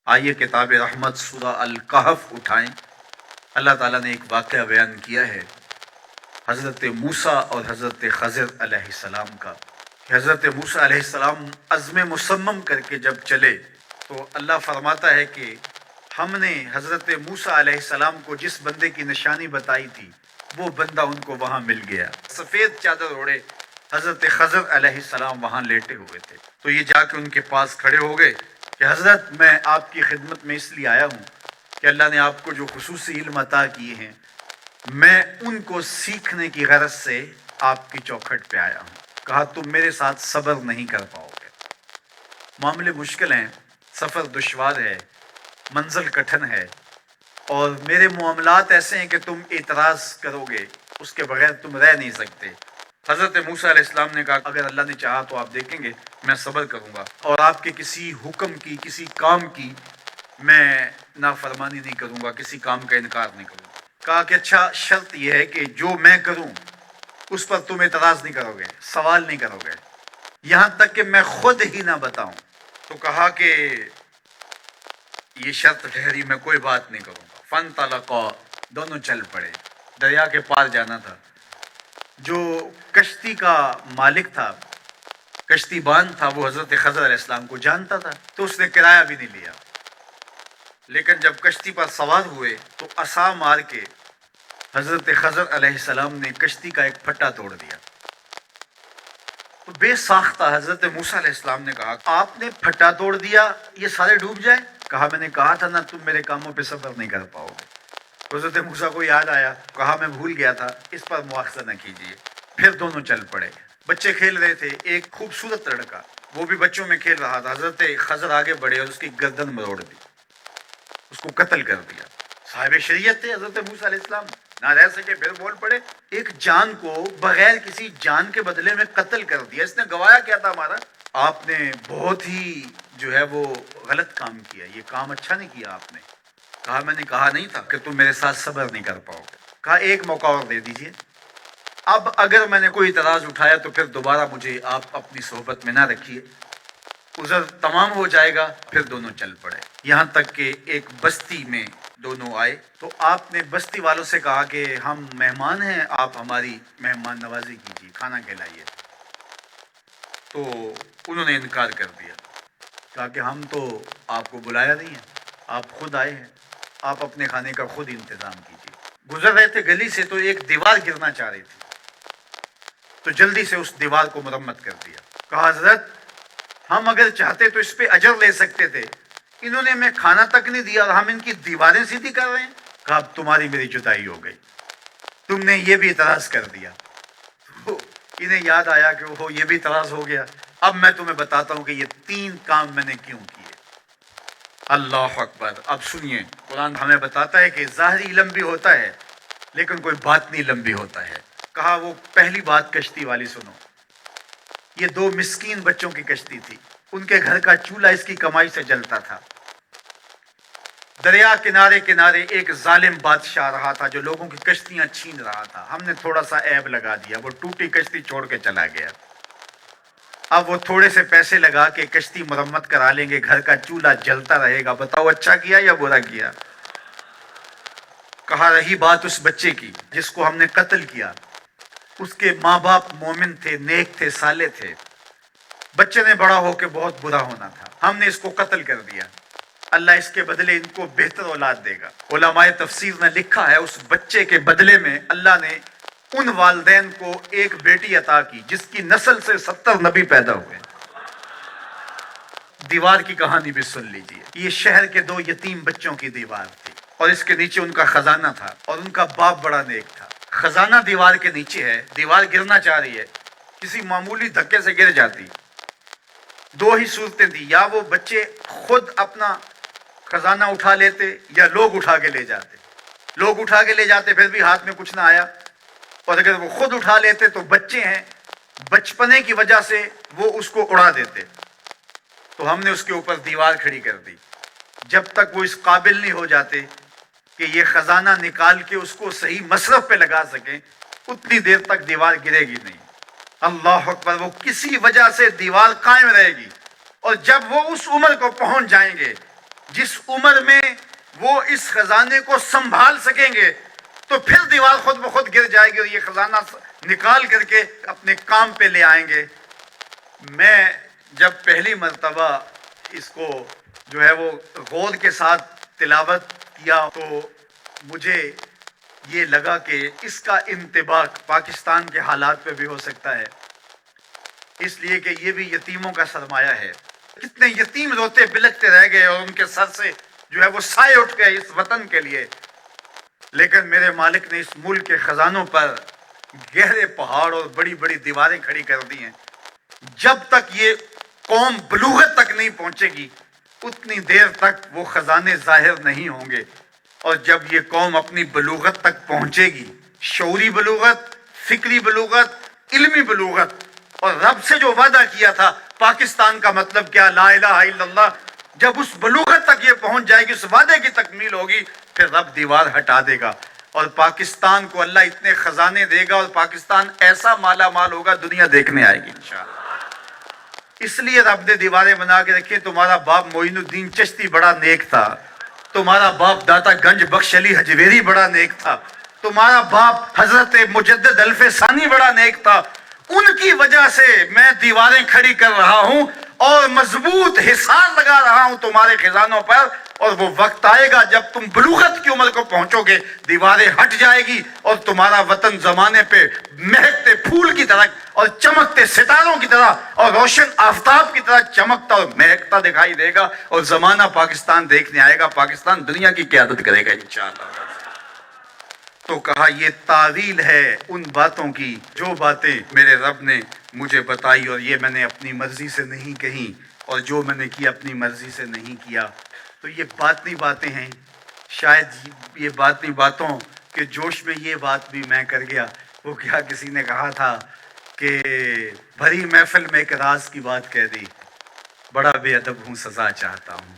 آئیے کتاب رحمت سورہ الکہف اٹھائیں۔ اللہ تعالیٰ نے ایک واقعہ بیان کیا ہے حضرت موسیٰ اور حضرت خضر علیہ السلام کا، کہ حضرت موسیٰ علیہ السلام عزم مصمم کر کے جب چلے تو اللہ فرماتا ہے کہ ہم نے حضرت موسیٰ علیہ السلام کو جس بندے کی نشانی بتائی تھی وہ بندہ ان کو وہاں مل گیا۔ سفید چادر اوڑھے حضرت خضر علیہ السلام وہاں لیٹے ہوئے تھے، تو یہ جا کے ان کے پاس کھڑے ہو گئے کہ حضرت میں آپ کی خدمت میں اس لیے آیا ہوں کہ اللہ نے آپ کو جو خصوصی علم عطا کیے ہیں میں ان کو سیکھنے کی غرض سے آپ کی چوکھٹ پہ آیا ہوں۔ کہا تم میرے ساتھ صبر نہیں کر پاؤ گے، معاملے مشکل ہیں، سفر دشوار ہے، منزل کٹھن ہے، اور میرے معاملات ایسے ہیں کہ تم اعتراض کرو گے اس کے بغیر تم رہ نہیں سکتے۔ حضرت موسیٰ علیہ السلام نے کہا اگر اللہ نے چاہا تو آپ دیکھیں گے میں صبر کروں گا اور آپ کے کسی حکم کی کسی کام کی میں نافرمانی نہیں کروں گا، کسی کام کا انکار نہیں کروں گا۔ کہا کہ اچھا شرط یہ ہے کہ جو میں کروں اس پر تم اعتراض نہیں کرو گے، سوال نہیں کرو گے، یہاں تک کہ میں خود ہی نہ بتاؤں۔ تو کہا کہ یہ شرط ٹھہری، میں کوئی بات نہیں کروں گا۔ فانطلقا، دونوں چل پڑے، دریا کے پار جانا تھا۔ جو کشتی کا مالک تھا، کشتی باندھ تھا، وہ حضرت خضر علیہ السلام کو جانتا تھا تو اس نے کرایہ بھی نہیں لیا، لیکن جب کشتی پر سوار ہوئے تو عصا مار کے حضرت خضر علیہ السلام نے کشتی کا ایک پھٹا توڑ دیا۔ تو بے ساختہ حضرت موسیٰ علیہ السلام نے کہا آپ نے پھٹا توڑ دیا، یہ سارے ڈوب جائیں؟ کہا میں نے کہا تھا نا تم میرے کاموں پہ صبر نہیں کر پاؤ گے۔ حضرت موسیٰ کو یاد آیا، کہا میں بھول گیا تھا، اس پر مواخذہ نہ کیجیے۔ پھر دونوں چل پڑے۔ بچے کھیل رہے تھے، ایک خوبصورت لڑکا وہ بھی بچوں میں کھیل رہا تھا۔ حضرت خضر آگے بڑھے اور اس کی گردن مروڑ دی، اس کو قتل کر دیا۔ صاحب شریعت تھے حضرت موسیٰ علیہ السلام، نہ رہ سکے، پھر بول پڑے ایک جان کو بغیر کسی جان کے بدلے میں قتل کر دیا، اس نے گوایا کیا تھا ہمارا؟ آپ نے بہت ہی جو ہے وہ غلط کام کیا، یہ کام اچھا نہیں کیا آپ نے۔ کہا میں نے کہا نہیں تھا کہ تم میرے ساتھ صبر نہیں کر پاؤ گے۔ کہا ایک موقع اور دے دیجئے، اب اگر میں نے کوئی اعتراض اٹھایا تو پھر دوبارہ مجھے آپ اپنی صحبت میں نہ رکھیے، عذر تمام ہو جائے گا۔ پھر دونوں چل پڑے، یہاں تک کہ ایک بستی میں دونوں آئے تو آپ نے بستی والوں سے کہا کہ ہم مہمان ہیں، آپ ہماری مہمان نوازی کیجیے، کھانا کھلائیے۔ تو انہوں نے انکار کر دیا، کہا کہ ہم تو آپ کو بلایا نہیں ہے، آپ خود آئے ہیں، آپ اپنے کھانے کا خود انتظام کیجیے۔ گزر رہے تھے گلی سے تو ایک دیوار گرنا چاہ رہی تھی، تو جلدی سے اس دیوار کو مرمت کر دیا۔ کہا حضرت ہم اگر چاہتے تو اس پہ اجر لے سکتے تھے، انہوں نے ہمیں کھانا تک نہیں دیا اور ہم ان کی دیواریں سیدھی کر رہے ہیں۔ کہا اب تمہاری میری جدائی ہو گئی، تم نے یہ بھی اعتراض کر دیا۔ تو انہیں یاد آیا کہ وہ یہ بھی اعتراض ہو گیا۔ اب میں تمہیں بتاتا ہوں کہ یہ 3 کام میں نے کیوں کیے۔ اللہ اکبر۔ اب سنیے، قرآن ہمیں بتاتا ہے کہ ظاہری علم بھی ہوتا ہے لیکن کوئی باطنی علم بھی ہوتا ہے۔ کہا وہ پہلی بات کشتی والی سنو، یہ 2 مسکین بچوں کی کشتی تھی، ان کے گھر کا چولہا اس کی کمائی سے جلتا تھا۔ دریا کنارے کنارے ایک ظالم بادشاہ رہا تھا جو لوگوں کی کشتیاں چھین رہا تھا، ہم نے تھوڑا سا عیب لگا دیا، وہ ٹوٹی کشتی چھوڑ کے چلا گیا۔ اب وہ تھوڑے سے پیسے لگا کے کشتی مرمت کرا لیں گے، گھر کا چولہا جلتا رہے گا، بتاؤ اچھا کیا یا برا کیا؟ کہا رہی بات اس بچے کی جس کو ہم نے قتل کیا، اس کے ماں باپ مومن تھے، نیک تھے، صالح تھے، بچے نے بڑا ہو کے بہت برا ہونا تھا، ہم نے اس کو قتل کر دیا، اللہ اس کے بدلے ان کو بہتر اولاد دے گا۔ علماء تفسیر نے لکھا ہے اس بچے کے بدلے میں اللہ نے ان والدین کو ایک بیٹی عطا کی جس کی نسل سے 70 نبی پیدا ہوئے۔ دیوار کی کہانی بھی سن لیجئے، یہ شہر کے 2 یتیم بچوں کی دیوار تھی اور اس کے نیچے ان کا خزانہ تھا اور ان کا باپ بڑا نیک تھا۔ خزانہ دیوار کے نیچے ہے، دیوار گرنا چاہ رہی ہے، کسی معمولی دھکے سے گر جاتی۔ 2 ہی صورتیں تھی، یا وہ بچے خود اپنا خزانہ اٹھا لیتے یا لوگ اٹھا کے لے جاتے۔ لوگ اٹھا کے لے جاتے پھر بھی ہاتھ میں کچھ نہ آیا، اور اگر وہ خود اٹھا لیتے تو بچے ہیں، بچپنے کی وجہ سے وہ اس کو اڑا دیتے۔ تو ہم نے اس کے اوپر دیوار کھڑی کر دی، جب تک وہ اس قابل نہیں ہو جاتے کہ یہ خزانہ نکال کے اس کو صحیح مصرف پہ لگا سکیں، اتنی دیر تک دیوار گرے گی نہیں۔ اللہ اکبر۔ وہ کسی وجہ سے دیوار قائم رہے گی، اور جب وہ اس عمر کو پہنچ جائیں گے جس عمر میں وہ اس خزانے کو سنبھال سکیں گے تو پھر دیوار خود بخود گر جائے گی اور یہ خزانہ نکال کر کے اپنے کام پہ لے آئیں گے۔ میں جب پہلی مرتبہ اس کو جو ہے وہ غور کے ساتھ تلاوت کیا تو مجھے یہ لگا کہ اس کا انطباق پاکستان کے حالات پہ بھی ہو سکتا ہے، اس لیے کہ یہ بھی یتیموں کا سرمایہ ہے۔ کتنے یتیم روتے بلکتے رہ گئے اور ان کے سر سے جو ہے وہ سائے اٹھ گئے اس وطن کے لیے، لیکن میرے مالک نے اس ملک کے خزانوں پر گہرے پہاڑ اور بڑی بڑی دیواریں کھڑی کر دی ہیں۔ جب تک یہ قوم بلوغت تک نہیں پہنچے گی اتنی دیر تک وہ خزانے ظاہر نہیں ہوں گے، اور جب یہ قوم اپنی بلوغت تک پہنچے گی، شعوری بلوغت، فکری بلوغت، علمی بلوغت، اور رب سے جو وعدہ کیا تھا پاکستان کا مطلب کیا، لا الہ الا اللہ، جب اس بلوغت تک یہ پہنچ جائے گی، اس وعدے کی تکمیل ہوگی، پھر رب دیوار ہٹا دے گا اور پاکستان کو اللہ اتنے خزانے دے گا اور پاکستان ایسا مالا مال ہوگا دنیا دیکھنے آئے گی انشاءاللہ۔ اس لیے رب نے دیواریں بنا کے رکھی۔ تمہارا باپ معین الدین چشتی بڑا نیک تھا، تمہارا باپ داتا گنج بخش علی حجویری بڑا نیک تھا، تمہارا باپ حضرت مجدد الف ثانی بڑا نیک تھا، ان کی وجہ سے میں دیواریں کھڑی کر رہا ہوں اور مضبوط حصار لگا رہا ہوں تمہارے خزانوں پر، اور وہ وقت آئے گا جب تم بلوغت کی عمر کو پہنچو گے دیواریں ہٹ جائے گی اور تمہارا وطن زمانے پہ مہکتے پھول کی طرح اور چمکتے ستاروں کی طرح اور روشن آفتاب کی طرح چمکتا اور مہکتا دکھائی دے گا، اور زمانہ پاکستان دیکھنے آئے گا، پاکستان دنیا کی قیادت کرے گا انشاءاللہ۔ تو کہا یہ تعویل ہے ان باتوں کی جو باتیں میرے رب نے مجھے بتائی، اور یہ میں نے اپنی مرضی سے نہیں کہیں، اور جو میں نے کیا اپنی مرضی سے نہیں کیا۔ تو یہ باطنی باتیں ہیں، شاید یہ باطنی باتوں کے جوش میں یہ بات بھی میں کر گیا۔ وہ کیا کسی نے کہا تھا کہ بھری محفل میں ایک راز کی بات کہہ دی، بڑا بے ادب ہوں سزا چاہتا ہوں۔